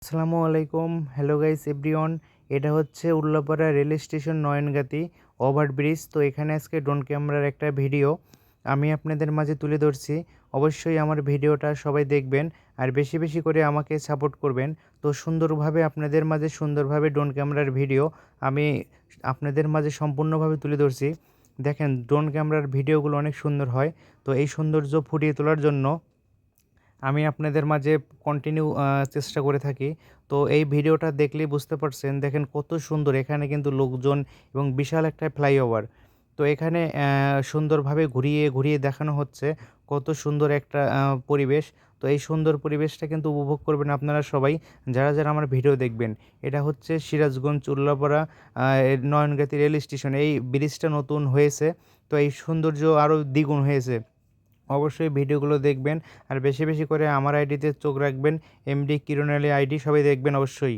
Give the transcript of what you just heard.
আসসালামু আলাইকুম। Hello guys everyone. এটা হচ্ছে উল্লাপাড়া রেল স্টেশন নয়নগাতি ওভারব্রিজ। তো এখানে আজকে ড্রোন ক্যামেরার একটা ভিডিও আমি আপনাদের মাঝে তুলে ধরছি। অবশ্যই আমার ভিডিওটা সবাই দেখবেন আর বেশি বেশি করে আমাকে সাপোর্ট করবেন। তো সুন্দরভাবে আপনাদের মাঝে সুন্দরভাবে ড্রোন ক্যামেরার ভিডিও আমি আপনাদের মাঝে সম্পূর্ণভাবে তুলে ধরছি। দেখেন ড্রোন ক্যামেরার ভিডিওগুলো অনেক সুন্দর হয়। তো এই সৌন্দর্য ফুটিয়ে তোলার জন্য আমি আপনাদের মাঝে কন্টিনিউ চেষ্টা করে থাকি। তো এই ভিডিওটা দেখলেই বুঝতে পারছেন, দেখেন কত সুন্দর এখানে কিন্তু লোকজন এবং বিশাল একটা ফ্লাইওভার। তো এখানে সুন্দরভাবে ঘুরিয়ে, ঘুরিয়ে দেখানো হচ্ছে কত সুন্দর একটা পরিবেশ। তো এই সুন্দর পরিবেশটা কিন্তু উপভোগ করবেন আপনারা সবাই যারা, যারা আমার ভিডিও দেখবেন। এটা হচ্ছে সিরাজগঞ্জ উল্লাপাড়া নয়নগাতি রেল স্টেশন। এই ব্রিজটা নতুন হয়েছে। তো এই সৌন্দর্য আরও দ্বিগুণ হয়েছে। অবশ্যই ভিডিওগুলো দেখবেন আর বেশি বেশি করে আমার আইডিতে চোখ রাখবেন। এমডি কিরণ আলী আইডি সবাই দেখবেন অবশ্যই।